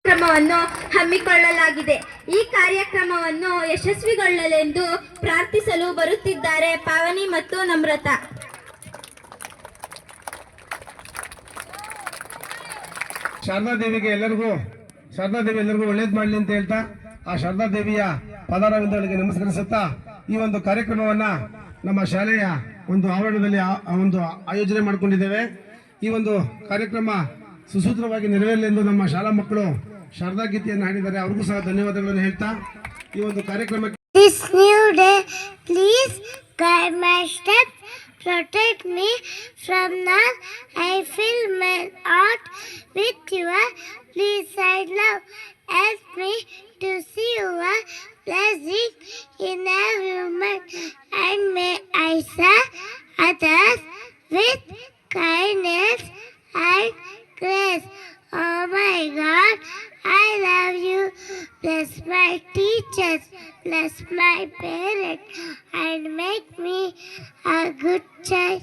ಕಾರ್ಯಕ್ರಮವನ್ನು ಹಮ್ಮಿಕೊಳ್ಳಲಾಗಿದೆ. ಈ ಕಾರ್ಯಕ್ರಮವನ್ನು ಯಶಸ್ವಿಗೊಳ್ಳಲೆಂದು ಪ್ರಾರ್ಥಿಸಲು ಬರುತ್ತಿದ್ದಾರೆ ಪಾವನಿ ಮತ್ತು ನಮ್ರತಾ. ಶಾರದಾದೇವಿ ಎಲ್ಲರಿಗೂ ಒಳ್ಳೇದು ಮಾಡಲಿ ಅಂತ ಹೇಳ್ತಾ ಆ ಶಾರದಾದೇವಿಯ ಪಾದಾರವಿಂದಗಳಿಗೆ ನಮಸ್ಕರಿಸುತ್ತಾ ಈ ಒಂದು ಕಾರ್ಯಕ್ರಮವನ್ನ ನಮ್ಮ ಶಾಲೆಯ ಒಂದು ಆವರಣದಲ್ಲಿ ಒಂದು ಆಯೋಜನೆ ಮಾಡಿಕೊಂಡಿದ್ದೇವೆ. ಈ ಒಂದು ಕಾರ್ಯಕ್ರಮ ಸುಸೂತ್ರವಾಗಿ ನೆರವೇರಲೆಂದು ನಮ್ಮ ಶಾಲಾ ಮಕ್ಕಳು ಶಾರದಾ ಗೀತೆಯನ್ನು ಹಾಡಿದ್ದಾರೆ. ಅವ್ರಿಗೂ ಸಹ ಧನ್ಯವಾದಗಳನ್ನು ಹೇಳ್ತಾ ಈ ಒಂದು ಕಾರ್ಯಕ್ರಮಕ್ಕೆ This new day, please guide my steps, protect me from now. I fill my heart with your please I love. Help me to see your blessing in every moment, and may I serve others with kindness and grace. Oh my God, I love you. Bless my teachers, bless my parents, and make me a good child.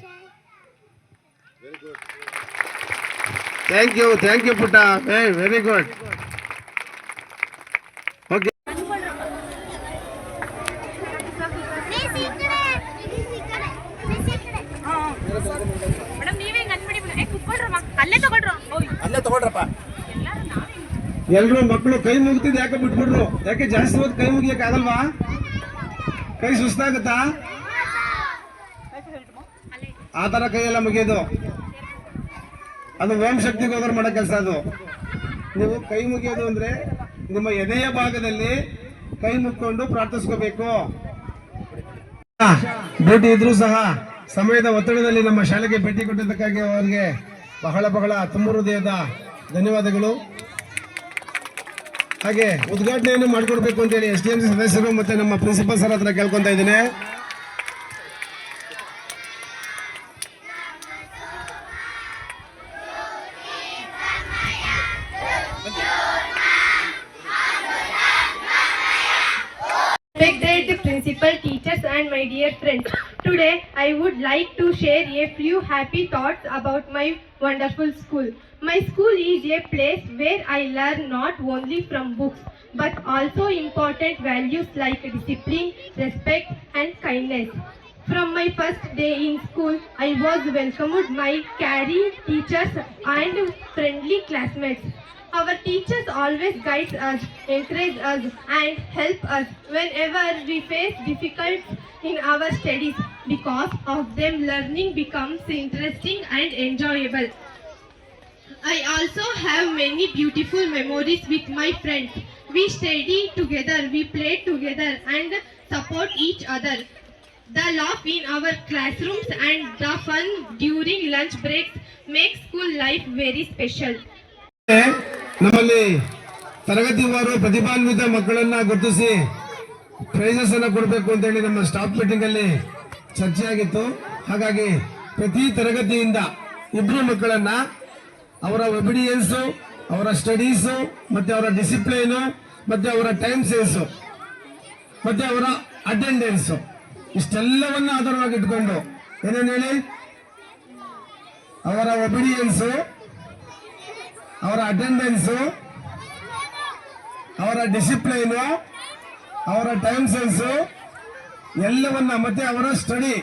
Thank you Putta. Very good. Okay. ಎಲ್ಲರೂ ಮಕ್ಕಳು ಕೈ ಮುಗ್ತಿದ್ ಯಾಕೆ ಬಿಟ್ಬಿಡ್ರು? ಯಾಕೆ ಜಾಸ್ತಿ ಹೊತ್ತು ಕೈ ಮುಗಿಯಕ್ಕೆ ಆಗಲ್ವಾ? ಕೈ ಸುಸ್ತಾಗುತ್ತಾ? ಆ ತರ ಕೈಯೆಲ್ಲ ಮುಗಿಯೋದು ಅದು ಓಂ ಶಕ್ತಿಗೆ ಹೋಗೋರು ಮಾಡೋ ಕೆಲಸ. ಅದು ನೀವು ಕೈ ಮುಗಿಯೋದು ಅಂದ್ರೆ ನಿಮ್ಮ ಎದೆಯ ಭಾಗದಲ್ಲಿ ಕೈ ಮುಕ್ಕೊಂಡು ಪ್ರಾರ್ಥಿಸ್ಕೋಬೇಕು. ಭೇಟಿ ಇದ್ರೂ ಸಹ ಸಮಯದ ಒತ್ತಡದಲ್ಲಿ ನಮ್ಮ ಶಾಲೆಗೆ ಭೇಟಿ ಕೊಟ್ಟಿದ್ದಕ್ಕಾಗಿ ಅವರಿಗೆ ಬಹಳ ತುಂಬ ಹೃದಯದ ಧನ್ಯವಾದಗಳು. ಹಾಗೆ ಉದ್ಘಾಟನೆಯನ್ನು ಮಾಡಿಕೊಡ್ಬೇಕು ಅಂತೇಳಿ SDMC ಸದಸ್ಯರು ಮತ್ತೆ ನಮ್ಮ ಪ್ರಿನ್ಸಿಪಲ್ ಸರ್ ಹತ್ರ ಕೇಳ್ಕೊಂತ ಇದ್ದೇನೆ. Respected principal, teachers and my dear friends, today I would like to share a few happy thoughts about my wonderful school. My school is a place where I learn not only from books but also important values like discipline, respect and kindness. From my first day in school, I was welcomed by caring teachers and friendly classmates. Our teachers always guide us, encourage us and help us whenever we face difficulties in our studies. Because of them, learning becomes interesting and enjoyable. I also have many beautiful memories with my friends. We study together, we play together and support each other. The laugh in our classrooms and the fun during lunch breaks make school life very special. ನಮ್ಮಲ್ಲಿ ತರಗತಿವಾರು ಪ್ರತಿಭಾನ್ವಿತ ಮಕ್ಕಳನ್ನ ಗುರುತಿಸಿ prices ಅನ್ನ ಕೊಡಬೇಕು ಅಂತ ಹೇಳಿ ನಮ್ಮ staff meeting ಅಲ್ಲಿ ಚರ್ಚೆ ಆಗಿತ್ತು. ಹಾಗಾಗಿ ಪ್ರತಿ ತರಗತಿಯಿಂದ 2 ಮಕ್ಕಳನ್ನ ಅವರ ಒಬಿಡಿಯನ್ಸ್, ಅವರ ಸ್ಟಡೀಸ್ ಮತ್ತೆ ಅವರ ಡಿಸಿಪ್ಲೈನ್ ಮತ್ತೆ ಅವರ ಟೈಮ್ ಸೆನ್ಸ್ ಮತ್ತೆ ಅವರ ಅಟೆಂಡೆನ್ಸ್ ಇಷ್ಟೆಲ್ಲವನ್ನ ಆಧಾರವಾಗಿ ಇಟ್ಕೊಂಡು ಏನೇನು ಹೇಳಿ ಅವರ ಒಬಿಡಿಯನ್ಸ್, ಅವರ ಅಟೆಂಡೆನ್ಸ್, ಅವರ ಡಿಸಿಪ್ಲೈನ್, ಅವರ ಟೈಮ್ ಸೆನ್ಸ್ ಎಲ್ಲವನ್ನ ಮತ್ತೆ ಅವರ ಸ್ಟಡಿ,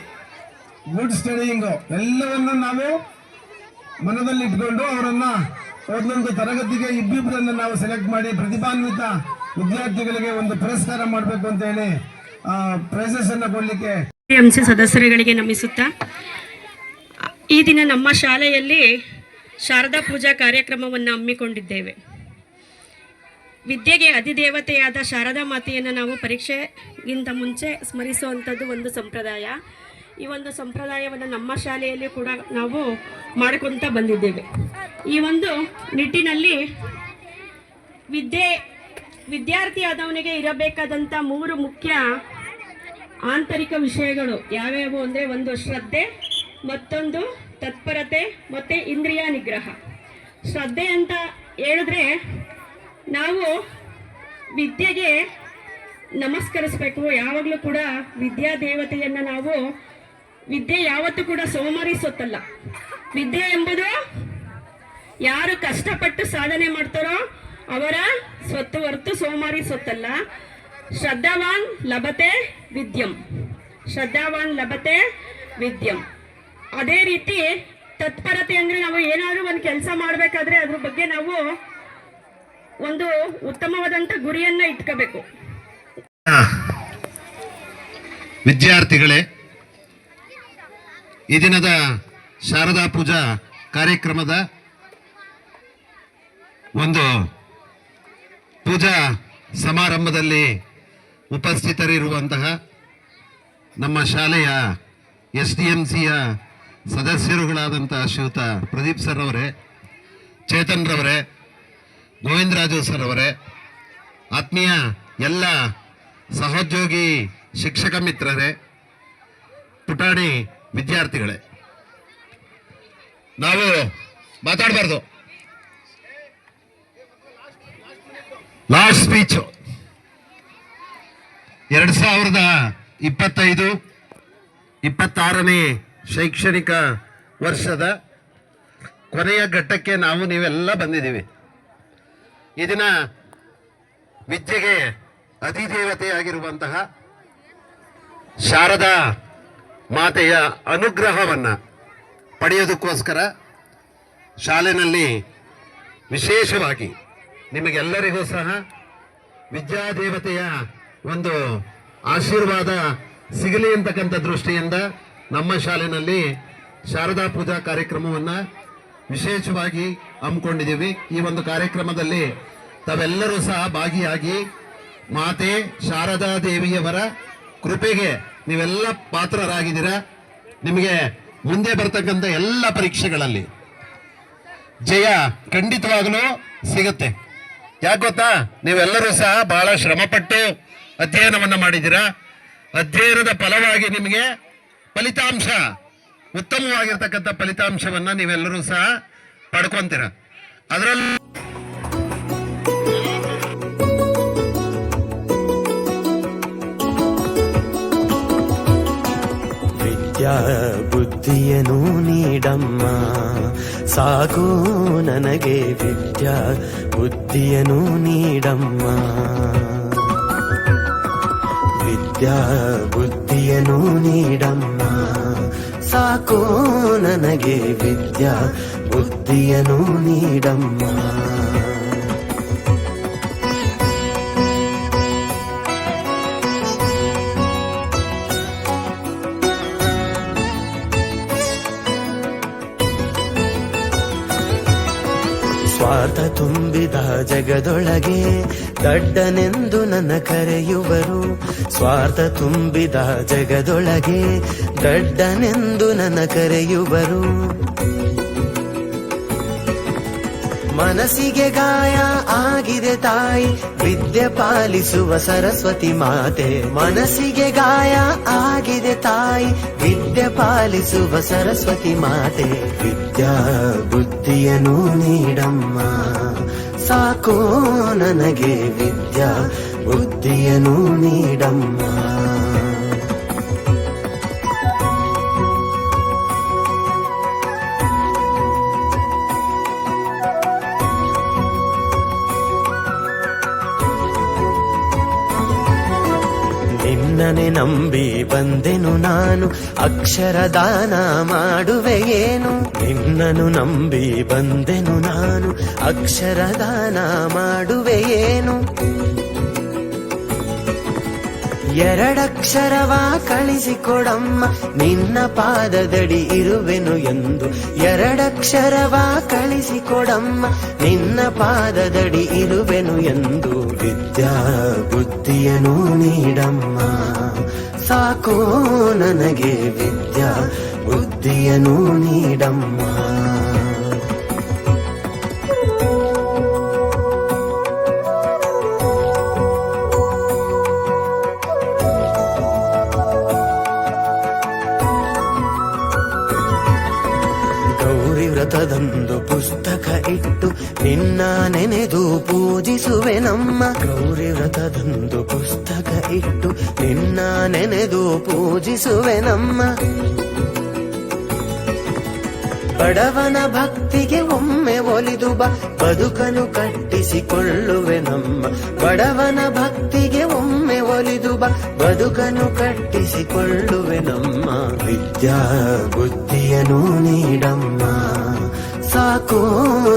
ಗುಡ್ ಸ್ಟಡಿಯಿಂಗ್ ಎಲ್ಲವನ್ನ ನಾವು ಮನದಲ್ಲಿ ಇಟ್ಕೊಂಡು ಅವರನ್ನ ಒಂದೊಂದು ತರಗತಿಗೆ ಇಬ್ಬಿಬ್ಬರನ್ನ ನಾವು ಸೆಲೆಕ್ಟ್ ಮಾಡಿ ಪ್ರತಿಭಾನ್ವಿತ ವಿದ್ಯಾರ್ಥಿಗಳಿಗೆ ಒಂದು ಪುರಸ್ಕಾರ ಮಾಡಬೇಕು ಅಂತ ಹೇಳಿ ಪ್ರೈಸಸ್ ಅನ್ನ ಕೊಡ್ಲಿಕ್ಕೆ SDMC ಸದಸ್ಯರುಗಳಿಗೆ ನಮಿಸುತ್ತಾ ಈ ದಿನ ನಮ್ಮ ಶಾಲೆಯಲ್ಲಿ ಶಾರದಾ ಪೂಜಾ ಕಾರ್ಯಕ್ರಮವನ್ನು ಹಮ್ಮಿಕೊಂಡಿದ್ದೇವೆ. ವಿದ್ಯೆಗೆ ಅಧಿದೇವತೆಯಾದ ಶಾರದಾ ಮಾತೆಯನ್ನು ನಾವು ಪರೀಕ್ಷೆಗಿಂತ ಮುಂಚೆ ಸ್ಮರಿಸುವಂಥದ್ದು ಒಂದು ಸಂಪ್ರದಾಯ. ಈ ಒಂದು ಸಂಪ್ರದಾಯವನ್ನು ನಮ್ಮ ಶಾಲೆಯಲ್ಲಿ ಕೂಡ ನಾವು ಮಾಡಿಕೊಳ್ತಾ ಬಂದಿದ್ದೇವೆ. ಈ ಒಂದು ನಿಟ್ಟಿನಲ್ಲಿ ವಿದ್ಯಾರ್ಥಿಯಾದವನಿಗೆ ಇರಬೇಕಾದಂಥ 3 ಮುಖ್ಯ ಆಂತರಿಕ ವಿಷಯಗಳು ಯಾವ್ಯಾವು ಅಂದರೆ, ಒಂದು ಶ್ರದ್ಧೆ, ಮತ್ತೊಂದು ತತ್ಪರತೆ ಮತ್ತು ಇಂದ್ರಿಯ ನಿಗ್ರಹ. ಶ್ರದ್ಧೆ ಅಂತ ಹೇಳಿದ್ರೆ ನಾವು ವಿದ್ಯೆಗೆ ನಮಸ್ಕರಿಸಬೇಕು. ಯಾವಾಗಲೂ ಕೂಡ ವಿದ್ಯಾದೇವತೆಯನ್ನು ನಾವು, ವಿದ್ಯೆ ಯಾವತ್ತೂ ಕೂಡ ಸೋಮಾರಿ ಸೊತ್ತಲ್ಲ. ವಿದ್ಯೆ ಎಂಬುದು ಯಾರು ಕಷ್ಟಪಟ್ಟು ಸಾಧನೆ ಮಾಡ್ತಾರೋ ಅವರ ಸ್ವತ್ತು ಹೊರತು ಸೋಮಾರಿ ಸ್ವತ್ತಲ್ಲ. ಶ್ರದ್ಧಾವಾನ್ ಲಭತೆ ವಿದ್ಯಂ, ಶ್ರದ್ಧಾವಾನ್ ಲಭತೆ ವಿದ್ಯಂ. ಅದೇ ರೀತಿ ತತ್ಪರತೆ ಅಂದ್ರೆ ನಾವು ಏನಾದರೂ ಒಂದು ಕೆಲಸ ಮಾಡಬೇಕಾದ್ರೆ ಅದ್ರ ಬಗ್ಗೆ ನಾವು ಒಂದು ಉತ್ತಮವಾದಂಥ ಗುರಿಯನ್ನ ಇಟ್ಕೋಬೇಕು. ವಿದ್ಯಾರ್ಥಿಗಳೇ, ಈ ದಿನದ ಶಾರದಾ ಪೂಜಾ ಕಾರ್ಯಕ್ರಮದ ಒಂದು ಪೂಜಾ ಸಮಾರಂಭದಲ್ಲಿ ಉಪಸ್ಥಿತರಿರುವಂತಹ ನಮ್ಮ ಶಾಲೆಯ SDMCಯ ಸದಸ್ಯರುಗಳಾದಂತಹ ಶ್ರೀಯುತ ಪ್ರದೀಪ್ ಸರ್ ಅವರೇ, ಚೇತನ್ ರವರೇ, ಗೋವಿಂದರಾಜು ಸರ್ ಅವರೇ, ಆತ್ಮೀಯ ಎಲ್ಲ ಸಹೋದ್ಯೋಗಿ ಶಿಕ್ಷಕ ಮಿತ್ರರೇ, ಪುಟಾಣಿ ವಿದ್ಯಾರ್ಥಿಗಳೇ, ನಾವು ಮಾತಾಡಬಾರ್ದು. ಲಾಸ್ಟ್ ಸ್ಪೀಚ್ 2025-26ನೇ ಶೈಕ್ಷಣಿಕ ವರ್ಷದ ಕೊನೆಯ ಘಟ್ಟಕ್ಕೆ ನಾವು ನೀವೆಲ್ಲ ಬಂದಿದ್ದೀವಿ. ಈ ದಿನ ವಿದ್ಯೆಗೆ ಅಧಿದೇವತೆಯಾಗಿರುವಂತಹ ಶಾರದಾ ಮಾತೆಯ ಅನುಗ್ರಹವನ್ನು ಪಡೆಯೋದಕ್ಕೋಸ್ಕರ ಶಾಲೆಯಲ್ಲಿ ವಿಶೇಷವಾಗಿ ನಿಮಗೆಲ್ಲರಿಗೂ ಸಹ ವಿದ್ಯಾದೇವತೆಯ ಒಂದು ಆಶೀರ್ವಾದ ಸಿಗಲಿ ಅಂತಕ್ಕಂಥ ದೃಷ್ಟಿಯಿಂದ ನಮ್ಮ ಶಾಲೆಯಲ್ಲಿ ಶಾರದಾ ಪೂಜಾ ಕಾರ್ಯಕ್ರಮವನ್ನು ವಿಶೇಷವಾಗಿ ಹಮ್ಮಿಕೊಂಡಿದ್ದೀವಿ. ಈ ಒಂದು ಕಾರ್ಯಕ್ರಮದಲ್ಲಿ ತಾವೆಲ್ಲರೂ ಸಹ ಭಾಗಿಯಾಗಿ ಮಾತೆ ಶಾರದಾ ದೇವಿಯವರ ಕೃಪೆಗೆ ನೀವೆಲ್ಲ ಪಾತ್ರರಾಗಿದ್ದೀರಾ. ನಿಮಗೆ ಮುಂದೆ ಬರ್ತಕ್ಕಂಥ ಎಲ್ಲ ಪರೀಕ್ಷೆಗಳಲ್ಲಿ ಜಯ ಖಂಡಿತವಾಗಲೂ ಸಿಗುತ್ತೆ. ಯಾಕೆ ಗೊತ್ತಾ, ನೀವೆಲ್ಲರೂ ಸಹ ಬಹಳ ಶ್ರಮಪಟ್ಟು ಅಧ್ಯಯನವನ್ನು ಮಾಡಿದ್ದೀರಾ. ಅಧ್ಯಯನದ ಫಲವಾಗಿ ನಿಮಗೆ ಫಲಿತಾಂಶ, ಉತ್ತಮವಾಗಿರ್ತಕ್ಕಂಥ ಫಲಿತಾಂಶವನ್ನು ನೀವೆಲ್ಲರೂ ಸಹ ಪಡ್ಕೊಂತೀರ. ಅದರಲ್ಲಿ ವಿದ್ಯಾ ಬುದ್ಧಿಯನು ನೀಡಮ್ಮ, ಸಾಕು ನನಗೆ ವಿದ್ಯಾ ಬುದ್ಧಿಯನು ನೀಡಮ್ಮ. ವಿದ್ಯಾ ಬುದ್ಧಿಯನು ನೀಡಮ್ಮ, ಸಾಕು ನನಗೆ ವಿದ್ಯಾ ಬುದ್ಧಿಯನು ನೀಡಮ್ಮ. ಸ್ವಾರ್ಥ ತುಂಬಿದ ಜಗದೊಳಗೆ ದಡ್ಡನೆಂದು ನನ್ನ ಕರೆಯುವರು. ಸ್ವಾರ್ಥ ತುಂಬಿದ ಜಗದೊಳಗೆ ದಡ್ಡನೆಂದು ನನ್ನ ಕರೆಯುವರು. ಮನಸ್ಸಿಗೆ ಗಾಯ ಆಗಿದೆ ತಾಯಿ, ವಿದ್ಯೆ ಪಾಲಿಸುವ ಸರಸ್ವತಿ ಮಾತೆ. ಮನಸ್ಸಿಗೆ ಗಾಯ ಆಗಿದೆ ತಾಯಿ, ವಿದ್ಯೆ ಪಾಲಿಸುವ ಸರಸ್ವತಿ ಮಾತೆ. ವಿದ್ಯಾ ಬುದ್ಧಿಯನು ನೀಡಮ್ಮ, ಸಾಕು ನನಗೆ ವಿದ್ಯಾ ಬುದ್ಧಿಯನು ನೀಡಮ್ಮ. ನಿನ್ನನೆ ನಂಬಿ ಬಂದೆನು ನಾನು, ಅಕ್ಷರದಾನ ಮಾಡುವೆಯೇನು. ನಿನ್ನನು ನಂಬಿ ಬಂದೆನು ನಾನು, ಅಕ್ಷರದಾನ ಮಾಡುವೆಯೇನು. ಎರಡಕ್ಷರವ ಕಳಿಸಿಕೊಡಮ್ಮ, ನಿನ್ನ ಪಾದದಡಿ ಇರುವೆನು ಎಂದು. ಎರಡಕ್ಷರವ ಕಳಿಸಿಕೊಡಮ್ಮ, ನಿನ್ನ ಪಾದದಡಿ ಇರುವೆನು ಎಂದು. ವಿದ್ಯಾ ಬುದ್ಧಿಯನು ನೀಡಮ್ಮ, ಸಾಕು ನನಗೆ ವಿದ್ಯಾ ಬುದ್ಧಿಯನು ನೀಡಮ್ಮ. ಗೌರಿ ವ್ರತದಂದು ಪುಸ್ತಕ ಇಟ್ಟು ನಿನ್ನ ನೆನೆದು ಪೂಜಿಸುವೆನಮ್ಮ. ಗೌರಿ ವ್ರತದಂದು ಪುಸ್ತಕ ಇಟ್ಟು ನಿನ್ನ ನೆನೆದು ಪೂಜಿಸುವೆನಮ್ಮ. ಬಡವನ ಭಕ್ತಿಗೆ ಒಮ್ಮೆ ಒಲಿದು ಬಾ ಬದುಕನು ಕಟ್ಟಿಸಿಕೊಳ್ಳುವೆ ನಮ್ಮ ಬಡವನ ಭಕ್ತಿಗೆ ಒಮ್ಮೆ ಒಲಿದು ಬಾ ಬದುಕನು ಕಟ್ಟಿಸಿಕೊಳ್ಳುವೆ ನಮ್ಮ ವಿದ್ಯಾ ಬುದ್ಧಿಯನು ನೀಡಮ್ಮ ಸಾಕು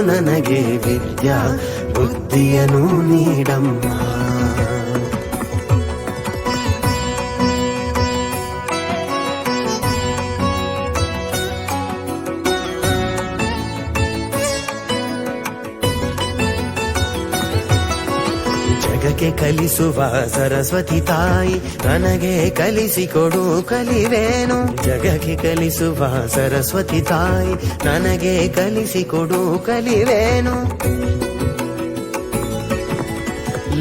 ನನಗೆ ವಿದ್ಯಾ ಬುದ್ಧಿಯನು ನೀಡಮ್ಮ ಜಗಕ್ಕೆ ಕಲಿಸುವ ಸರಸ್ವತಿ ತಾಯಿ ನನಗೆ ಕಲಿಸಿಕೊಡು ಕಲಿವೇನು ಜಗಕ್ಕೆ ಕಲಿಸುವ ಸರಸ್ವತಿ ತಾಯಿ ನನಗೆ ಕಲಿಸಿಕೊಡು ಕಲಿವೇನು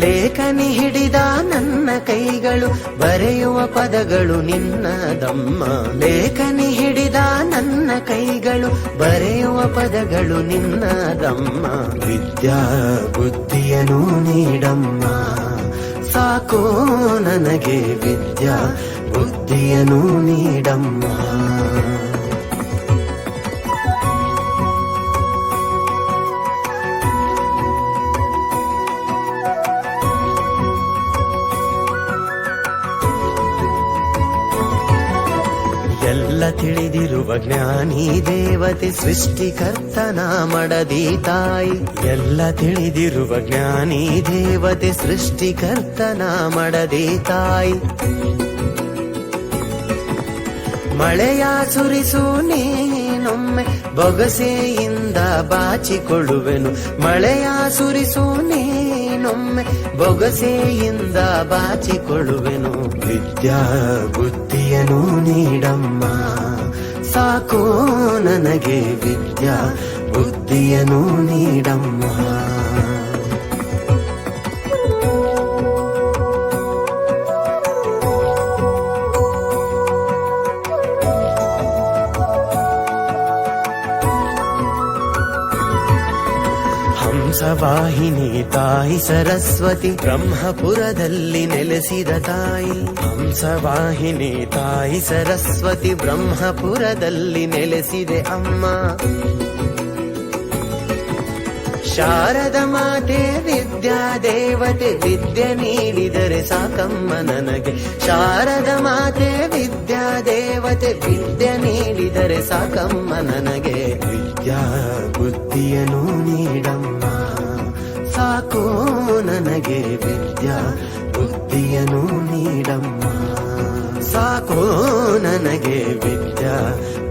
ಲೇಖನಿ ಹಿಡಿದ ನನ್ನ ಕೈಗಳು ಬರೆಯುವ ಪದಗಳು ನಿನ್ನದಮ್ಮ ಲೇಖನಿ ಹಿಡಿದ ನನ್ನ ಕೈಗಳು ಬರೆಯುವ ಪದಗಳು ನಿನ್ನದಮ್ಮ ವಿದ್ಯಾ ಬುದ್ಧಿಯನು ನೀಡಮ್ಮ ಸಾಕು ನನಗೆ ವಿದ್ಯಾ ಬುದ್ಧಿಯನು ನೀಡಮ್ಮ ಎಲ್ಲ ತಿಳಿದಿರುವ ಜ್ಞಾನಿ ದೇವತೆ ಸೃಷ್ಟಿಕರ್ತನ ಮಡದಿ ತಾಯಿ ಎಲ್ಲ ತಿಳಿದಿರುವ ಜ್ಞಾನಿ ದೇವತೆ ಸೃಷ್ಟಿಕರ್ತನ ಮಡದಿ ತಾಯಿ ಮಳೆಯ ಸುರಿಸು ನೀನೊಮ್ಮೆ ಬೊಗಸೆಯಿಂದ ಬಾಚಿಕೊಳ್ಳುವೆನು ಮಳೆಯ ಸುರಿಸು ನೀನೊಮ್ಮೆ ಬೊಗಸೆಯಿಂದ ಬಾಚಿಕೊಳ್ಳುವೆನು ವಿದ್ಯಾ ಬುದ್ಧಿಯನು ನೀಡಮ್ಮ ಸಾಕು ನನಗೆ ವಿದ್ಯಾ ಬುದ್ಧಿಯನು ನೀಡಮ್ಮ ಹಂಸವಾಹಿನಿ ತಾಯಿ ಸರಸ್ವತಿ ಬ್ರಹ್ಮಪುರದಲ್ಲಿ ನೆಲೆಸಿದ ತಾಯಿ ಹಂಸವಾಹಿನಿ ತಾಯಿ ಸರಸ್ವತಿ ಬ್ರಹ್ಮಪುರದಲ್ಲಿ ನೆಲೆಸಿದೆ ಅಮ್ಮ ಶಾರದ ಮಾತೆ ವಿದ್ಯಾ ದೇವತೆ ವಿದ್ಯೆ ನೀಡಿದರೆ ಸಾಕಮ್ಮ ನನಗೆ ಶಾರದ ಮಾತೆ ವಿದ್ಯಾ ದೇವತೆ ವಿದ್ಯೆ ನೀಡಿದರೆ ಸಾಕಮ್ಮ ನನಗೆ ವಿದ್ಯಾ ಬುದ್ಧಿಯನು ನೀಡಮ್ಮ ಸಾಕು ನನಗೆ ವಿದ್ಯಾ ಬುದ್ಧಿಯನು ನೀಡಮ್ಮ ಸಾಕು ನನಗೆ ವಿದ್ಯಾ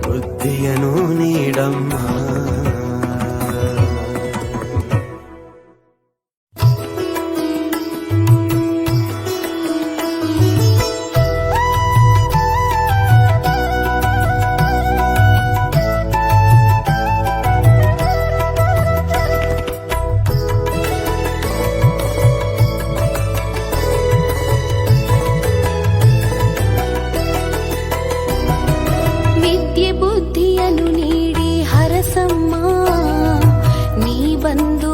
ಬುದ್ಧಿಯನು ನೀಡಮ್ಮ ವಿದ್ಯೆ ಬುದ್ಧಿಯನ್ನು ನೀಡಿ ಹರಸಮ್ಮ ನೀ ಬಂದು